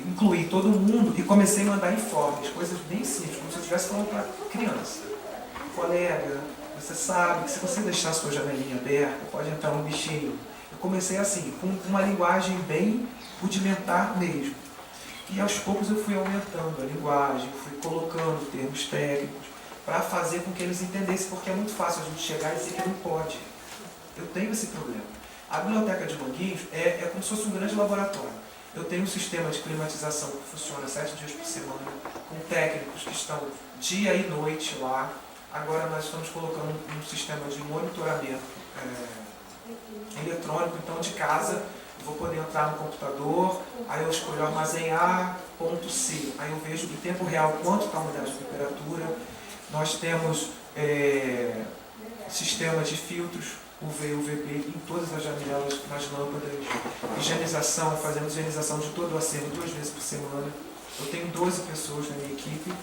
incluí todo mundo e comecei a mandar informes, coisas bem simples, como se eu estivesse falando para criança. Colega, você sabe que se você deixar a sua janelinha aberta, pode entrar um bichinho. Eu comecei assim, com uma linguagem bem rudimentar mesmo. E aos poucos eu fui aumentando a linguagem, fui colocando termos técnicos, para fazer com que eles entendessem, porque é muito fácil a gente chegar e dizer que não pode. Eu tenho esse problema. A biblioteca de Manguinhos é como se fosse um grande laboratório. Eu tenho um sistema de climatização que funciona 7 dias por semana, com técnicos que estão dia e noite lá. Agora nós estamos colocando um sistema de monitoramento eletrônico, então de casa eu vou poder entrar no computador, aí eu escolho armazenar, ponto C, aí eu vejo em tempo real quanto está a umidade de temperatura. Nós temos sistema de filtros UV e UVB em todas as janelas, nas lâmpadas, higienização, fazemos higienização de todo o acervo 2 vezes por semana. Eu tenho 12 pessoas na minha equipe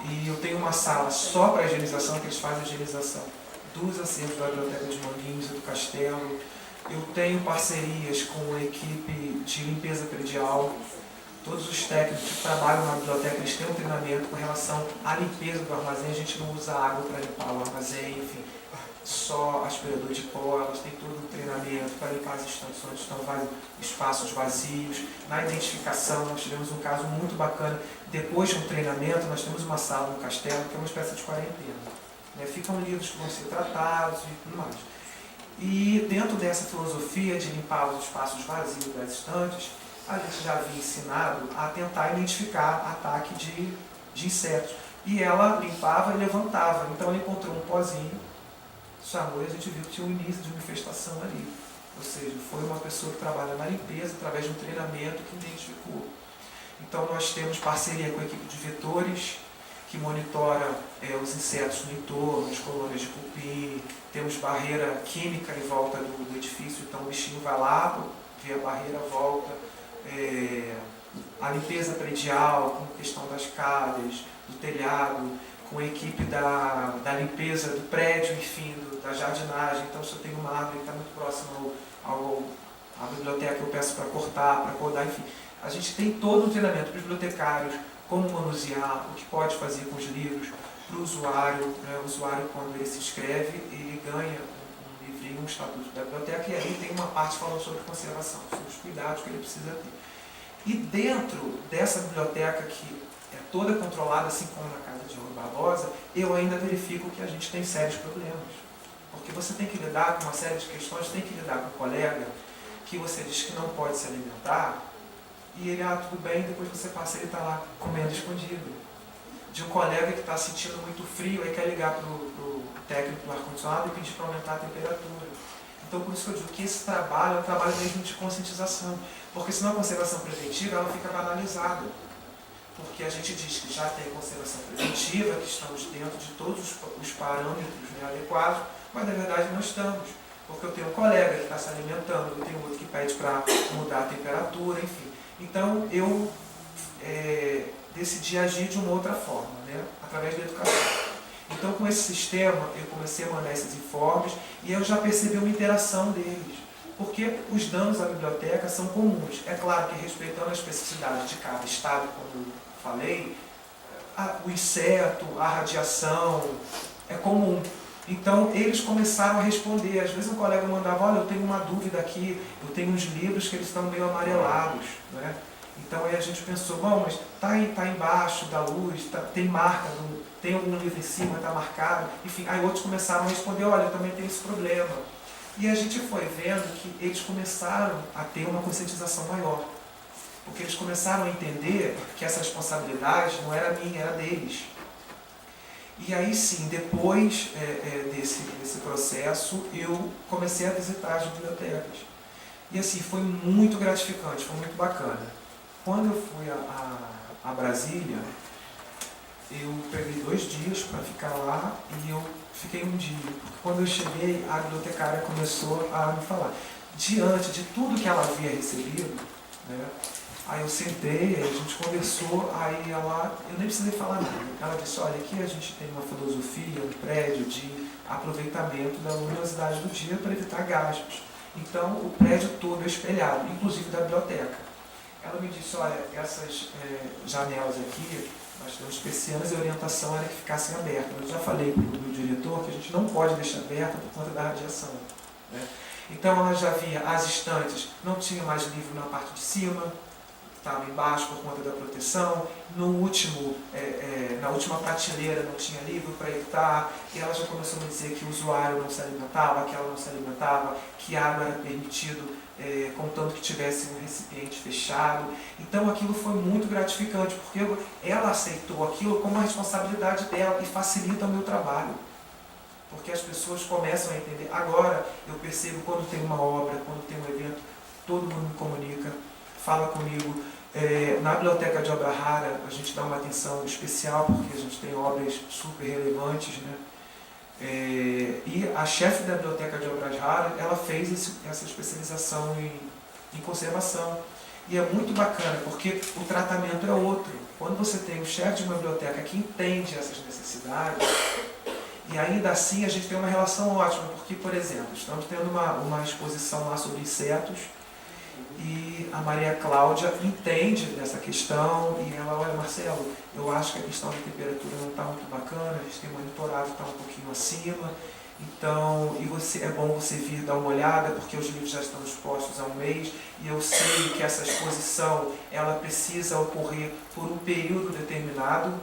e eu tenho uma sala só para higienização, que eles fazem a higienização dos acervos da Biblioteca de Manguinhos e do Castelo. Eu tenho parcerias com a equipe de limpeza predial. Todos os técnicos que trabalham na biblioteca, eles têm um treinamento com relação à limpeza do armazém. A gente não usa água para limpar o armazém, enfim, só aspirador de pó. Elas têm todo um treinamento para limpar as estantes onde estão espaços vazios. Na identificação, nós tivemos um caso muito bacana. Depois de um treinamento, nós temos uma sala no Castelo, que é uma espécie de quarentena. Ficam livros que vão ser tratados e tudo mais. E dentro dessa filosofia de limpar os espaços vazios das estantes, a gente já havia ensinado a tentar identificar ataque de insetos. E ela limpava e levantava. Então ela encontrou um pozinho, chamou e a gente viu que tinha um início de uma infestação ali. Ou seja, foi uma pessoa que trabalha na limpeza através de um treinamento que identificou. Então nós temos parceria com a equipe de vetores, que monitora os insetos no entorno, as colônias de cupim. Temos barreira química em volta do edifício, então o bichinho vai lá, vê a barreira, volta. A limpeza predial, com a questão das calhas, do telhado, com a equipe da limpeza do prédio, enfim, da jardinagem. Então, se eu tenho uma árvore que está muito próxima à biblioteca, eu peço para cortar, para podar, enfim. A gente tem todo um treinamento para os bibliotecários, como manusear, o que pode fazer com os livros, para o usuário. O usuário, quando ele se inscreve, ele ganha um livrinho, um estatuto da biblioteca, e aí tem uma parte falando sobre conservação, sobre os cuidados que ele precisa ter. E dentro dessa biblioteca, que é toda controlada, assim como na casa de Diogo Barbosa, eu ainda verifico que a gente tem sérios problemas. Porque você tem que lidar com uma série de questões, tem que lidar com um colega que você diz que não pode se alimentar, e ele, tudo bem, depois você passa, ele está lá comendo escondido. De um colega que está sentindo muito frio, aí quer ligar para o técnico do ar-condicionado e pedir para aumentar a temperatura. Então, por isso que eu digo que esse trabalho é um trabalho mesmo de conscientização. Porque senão a conservação preventiva ela fica banalizada. Porque a gente diz que já tem conservação preventiva, que estamos dentro de todos os parâmetros adequados, mas na verdade não estamos. Porque eu tenho um colega que está se alimentando, eu tenho outro que pede para mudar a temperatura, enfim. Então, eu decidi agir de uma outra forma, através da educação. Então, com esse sistema, eu comecei a mandar esses informes e eu já percebi uma interação deles. Porque os danos à biblioteca são comuns. É claro que, respeitando a especificidade de cada estado, como eu falei, o inseto, a radiação, é comum. Então, eles começaram a responder. Às vezes, um colega mandava, olha, eu tenho uma dúvida aqui, eu tenho uns livros que eles estão meio amarelados. Então, aí a gente pensou, bom, mas tá embaixo da luz, tem marca, tem algum livro em cima, está marcado. Enfim, aí outros começaram a responder, olha, eu também tenho esse problema. E a gente foi vendo que eles começaram a ter uma conscientização maior. Porque eles começaram a entender que essa responsabilidade não era minha, era deles. E aí sim, depois desse processo, eu comecei a visitar as bibliotecas. E assim, foi muito gratificante, foi muito bacana. Quando eu fui a Brasília, eu peguei 2 dias para ficar lá e eu fiquei um dia. Porque quando eu cheguei, a bibliotecária começou a me falar. Diante de tudo que ela havia recebido, aí eu sentei, a gente conversou, aí eu nem precisei falar nada. Ela disse, olha, aqui a gente tem uma filosofia, um prédio de aproveitamento da luminosidade do dia para evitar gastos. Então, o prédio todo é espelhado, inclusive da biblioteca. ela me disse, olha, essas janelas aqui, nós temos persianas e a orientação era que ficassem abertas. Eu já falei para o meu diretor que a gente não pode deixar aberta por conta da radiação, né? Então ela já via as estantes, não tinha mais livro na parte de cima, estava embaixo por conta da proteção. No último, na última prateleira não tinha livro para evitar, e ela já começou a dizer que o usuário não se alimentava, que ela não se alimentava, que água era permitido, contanto que tivesse um recipiente fechado. Então aquilo foi muito gratificante, porque ela aceitou aquilo como uma responsabilidade dela e facilita o meu trabalho. Porque as pessoas começam a entender. Agora eu percebo quando tem uma obra, quando tem um evento, todo mundo me comunica, fala comigo. Na biblioteca de obra rara a gente dá uma atenção especial porque a gente tem obras super relevantes, né? E a chefe da biblioteca de obras raras, ela fez essa especialização em conservação. E é muito bacana porque o tratamento é outro. Quando você tem o chefe de uma biblioteca que entende essas necessidades, e ainda assim a gente tem uma relação ótima, porque, por exemplo, estamos tendo uma exposição lá sobre insetos, e a Maria Cláudia entende dessa questão, e ela, olha, Marcelo, eu acho que a questão da temperatura não está muito bacana, a gente tem monitorado, está um pouquinho acima, então, é bom você vir dar uma olhada, porque os livros já estão expostos há um mês, e eu sei que essa exposição, ela precisa ocorrer por um período determinado,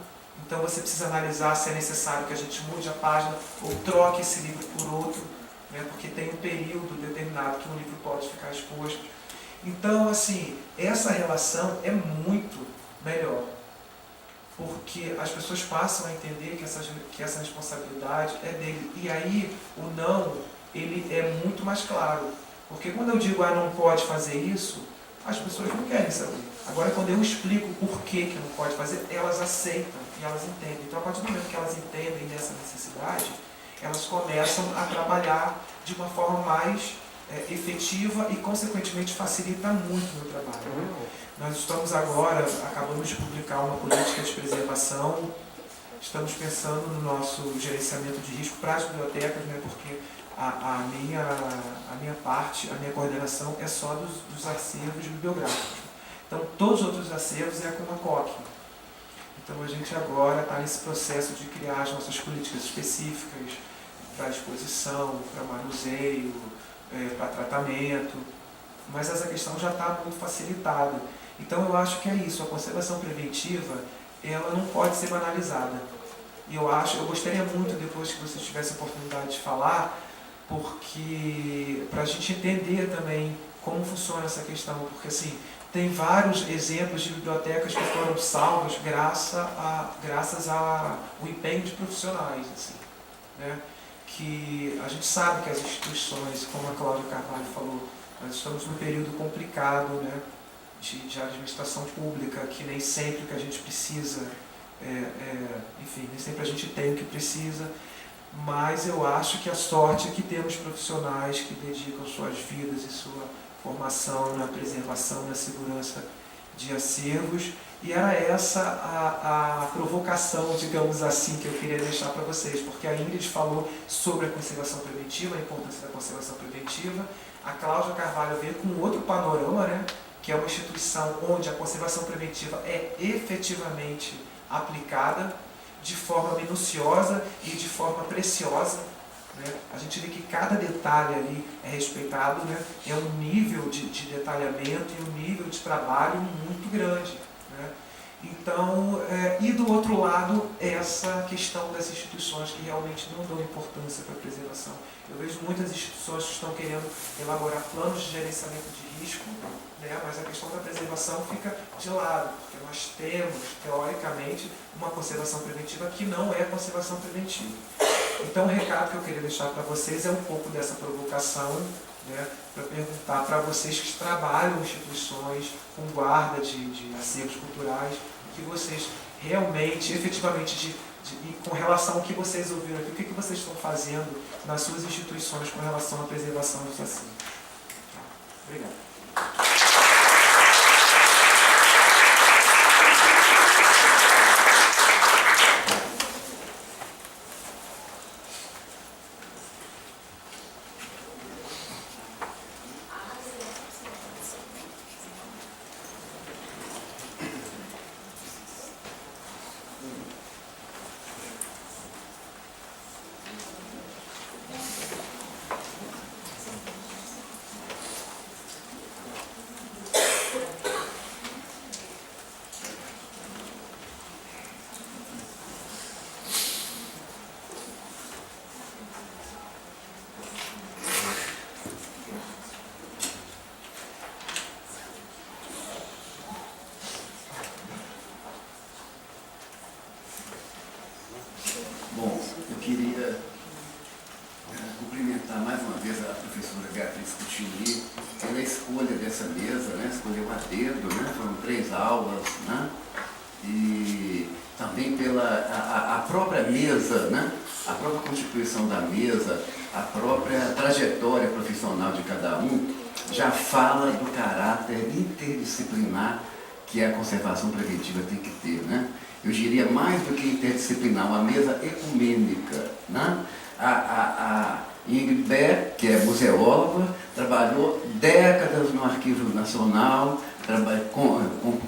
então você precisa analisar se é necessário que a gente mude a página ou troque esse livro por outro, né, porque tem um período determinado que um livro pode ficar exposto. Então, assim, essa relação é muito melhor, porque as pessoas passam a entender que essa responsabilidade é dele. E aí, o não, ele é muito mais claro. Porque quando eu digo, não pode fazer isso, as pessoas não querem saber. Agora, quando eu explico por que não pode fazer, elas aceitam e elas entendem. Então, a partir do momento que elas entendem dessa necessidade, elas começam a trabalhar de uma forma mais efetiva e, consequentemente, facilita muito o meu trabalho. Né? Nós estamos agora, acabamos de publicar uma política de preservação, estamos pensando no nosso gerenciamento de risco para as bibliotecas, né? Porque a minha parte, a minha coordenação é só dos acervos bibliográficos. Então, todos os outros acervos é com a COC. Então, a gente agora está nesse processo de criar as nossas políticas específicas para exposição, para manuseio, para tratamento, mas essa questão já está muito facilitada. Então eu acho que é isso, a conservação preventiva, ela não pode ser banalizada. E eu gostaria muito, depois que você tivesse a oportunidade de falar, porque para a gente entender também como funciona essa questão, porque assim, tem vários exemplos de bibliotecas que foram salvas graças ao empenho de profissionais, assim, né? Que a gente sabe que as instituições, como a Cláudia Carvalho falou, nós estamos num período complicado, né, de administração pública, que nem sempre que a gente precisa, enfim, nem sempre a gente tem o que precisa, mas eu acho que a sorte é que temos profissionais que dedicam suas vidas e sua formação na preservação, na segurança de acervos, e era essa a provocação, digamos assim, que eu queria deixar para vocês, porque a Ingrid falou sobre a conservação preventiva, a importância da conservação preventiva, a Cláudia Carvalho veio com outro panorama, né, que é uma instituição onde a conservação preventiva é efetivamente aplicada de forma minuciosa e de forma preciosa, né? A gente vê que cada detalhe ali é respeitado, né? É um nível de detalhamento e um nível de trabalho muito grande, né? Então, e do outro lado, essa questão das instituições que realmente não dão importância para a preservação. Eu vejo muitas instituições que estão querendo elaborar planos de gerenciamento de risco, né, mas a questão da preservação fica de lado, porque nós temos, teoricamente, uma conservação preventiva que não é conservação preventiva. Então, o recado que eu queria deixar para vocês é um pouco dessa provocação, né, para perguntar para vocês que trabalham em instituições com guarda de acervos culturais, que vocês realmente, efetivamente, com relação ao que vocês ouviram aqui, o que vocês estão fazendo nas suas instituições com relação à preservação dos acervos. Obrigado. dedo, né? Foram 3 aulas, né? E também a própria mesa, né? A própria constituição da mesa, a própria trajetória profissional de cada um, já fala do caráter interdisciplinar que a conservação preventiva tem que ter, né? Eu diria mais do que interdisciplinar, uma mesa ecumênica, né? A Ingrid Beck, que é museóloga, trabalhou décadas no Arquivo Nacional,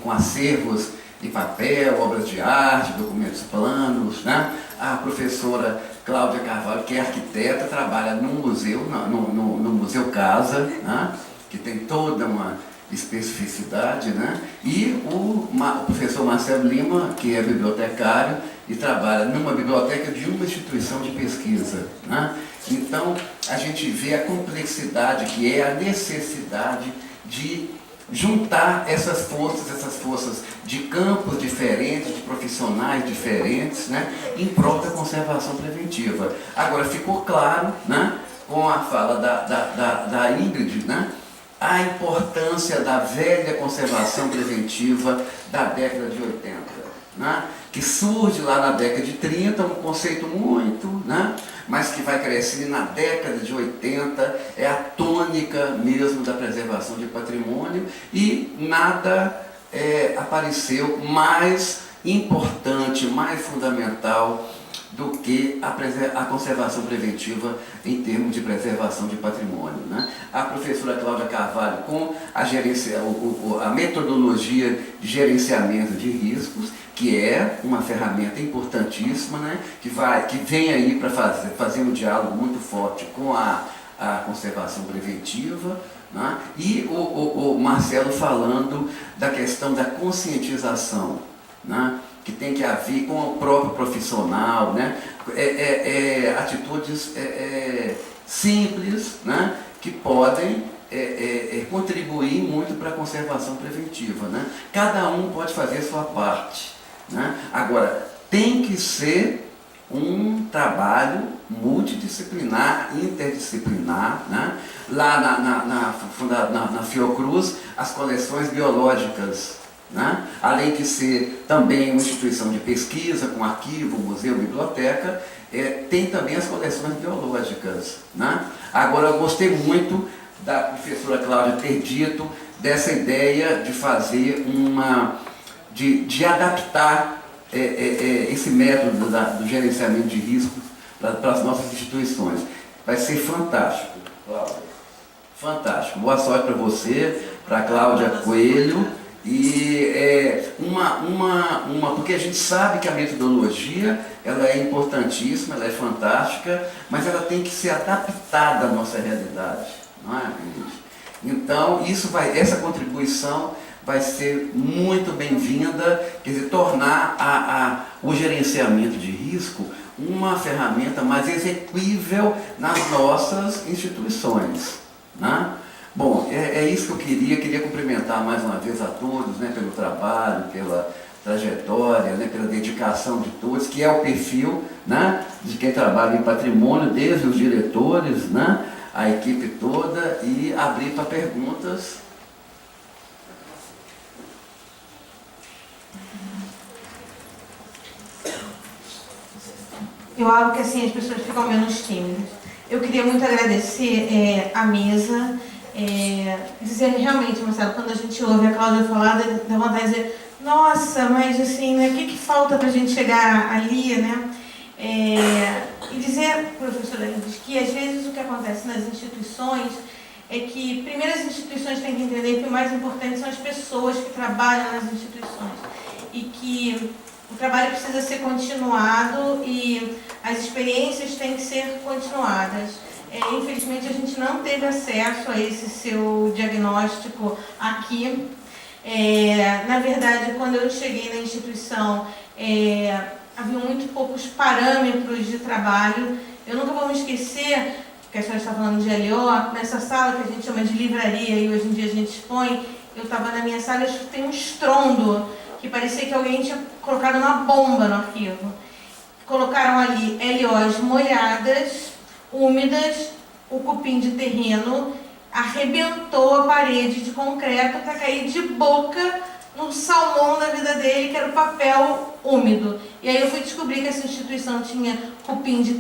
com acervos de papel, obras de arte, documentos planos, né? A professora Cláudia Carvalho, que é arquiteta, trabalha no museu, no Museu Casa, né? Que tem toda uma especificidade, né? E o professor Marcelo Lima, que é bibliotecário e trabalha numa biblioteca de uma instituição de pesquisa, né? Então, a gente vê a complexidade que é a necessidade de juntar essas forças de campos diferentes, de profissionais diferentes, né, em prol da conservação preventiva. Agora, ficou claro, né, com a fala da Ingrid, né, a importância da velha conservação preventiva da década de 80, né, que surge lá na década de 30, um conceito muito, né, mas que vai crescendo na década de 80, é a tônica mesmo da preservação de patrimônio, e nada apareceu mais importante, mais fundamental do que a conservação preventiva em termos de preservação de patrimônio, né? A professora Cláudia Carvalho, com a metodologia de gerenciamento de riscos, que é uma ferramenta importantíssima, né? que vem aí para fazer um diálogo muito forte com a conservação preventiva, né? E o Marcelo falando da questão da conscientização, né? Que tem que haver com o próprio profissional, né? Atitudes simples, né? Que podem contribuir muito para a conservação preventiva, né? Cada um pode fazer a sua parte, né? Agora, tem que ser um trabalho multidisciplinar, interdisciplinar, né? Lá na Fiocruz, as coleções biológicas, né? Além de ser também uma instituição de pesquisa, com arquivo, museu, biblioteca, tem também as coleções biológicas, né? Agora, eu gostei muito da professora Cláudia ter dito dessa ideia de fazer de adaptar esse método do gerenciamento de riscos para as nossas instituições. Vai ser fantástico, Cláudia. Fantástico. Boa sorte para você, para a Cláudia Coelho. E porque a gente sabe que a metodologia ela é importantíssima, ela é fantástica, mas ela tem que ser adaptada à nossa realidade, não é, gente? Então, essa contribuição vai ser muito bem-vinda, quer dizer, tornar o gerenciamento de risco uma ferramenta mais execuível nas nossas instituições, né? Bom, é isso que eu queria cumprimentar mais uma vez a todos, né, pelo trabalho, pela trajetória, né, pela dedicação de todos, que é o perfil, né, de quem trabalha em patrimônio, desde os diretores, né, a equipe toda, e abrir para perguntas. Eu acho que assim as pessoas ficam menos tímidas. Eu queria muito agradecer a mesa, dizer realmente, Marcelo, quando a gente ouve a Cláudia falar, dá vontade de dizer, nossa, mas assim, né, o que falta para a gente chegar ali, né? E dizer, professora, que às vezes o que acontece nas instituições é que, primeiro, as instituições têm que entender que o mais importante são as pessoas que trabalham nas instituições e que o trabalho precisa ser continuado e as experiências têm que ser continuadas. Infelizmente, a gente não teve acesso a esse seu diagnóstico aqui. Na verdade, quando eu cheguei na instituição, havia muito poucos parâmetros de trabalho. Eu nunca vou me esquecer, que a senhora está falando de LO, nessa sala que a gente chama de livraria e hoje em dia a gente expõe, eu estava na minha sala e tem um estrondo que parecia que alguém tinha colocado uma bomba no arquivo. Colocaram ali LOs molhadas, úmidas, o cupim de terreno arrebentou a parede de concreto para cair de boca no salmão da vida dele, que era o papel úmido. E aí eu fui descobrir que essa instituição tinha cupim de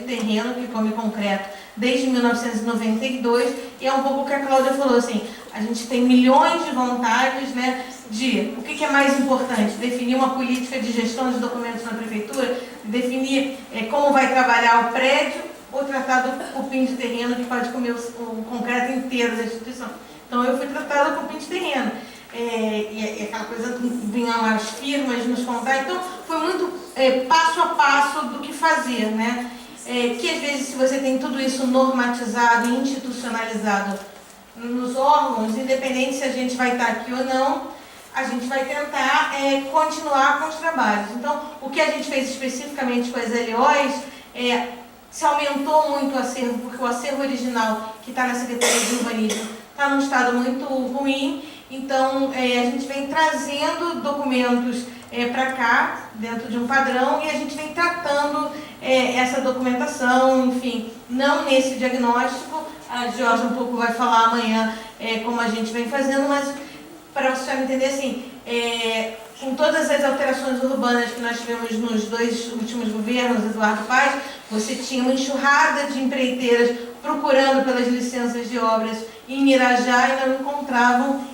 terreno, que come concreto, desde 1992, e é um pouco o que a Cláudia falou, assim, a gente tem milhões de vontades, né, de o que é mais importante, definir uma política de gestão de documentos na prefeitura, definir como vai trabalhar o prédio, ou tratar do cupim de terreno, que pode comer o concreto inteiro da instituição. Então eu fui tratar do cupim de terreno. E aquela coisa, vinham as firmas nos contar, então foi muito passo a passo do que fazer, né? Que às vezes, se você tem tudo isso normatizado e institucionalizado nos órgãos, independente se a gente vai estar aqui ou não, a gente vai tentar continuar com os trabalhos. Então, o que a gente fez especificamente com as LOs, se aumentou muito o acervo, porque o acervo original que está na Secretaria de Urbanismo está num estado muito ruim. Então, a gente vem trazendo documentos para cá, dentro de um padrão, e a gente vem tratando essa documentação, enfim, não nesse diagnóstico. A Jorge um pouco vai falar amanhã como a gente vem fazendo, mas para você me entender, assim, com todas as alterações urbanas que nós tivemos nos 2 últimos governos, Eduardo Paes, você tinha uma enxurrada de empreiteiras procurando pelas licenças de obras em Irajá e não encontravam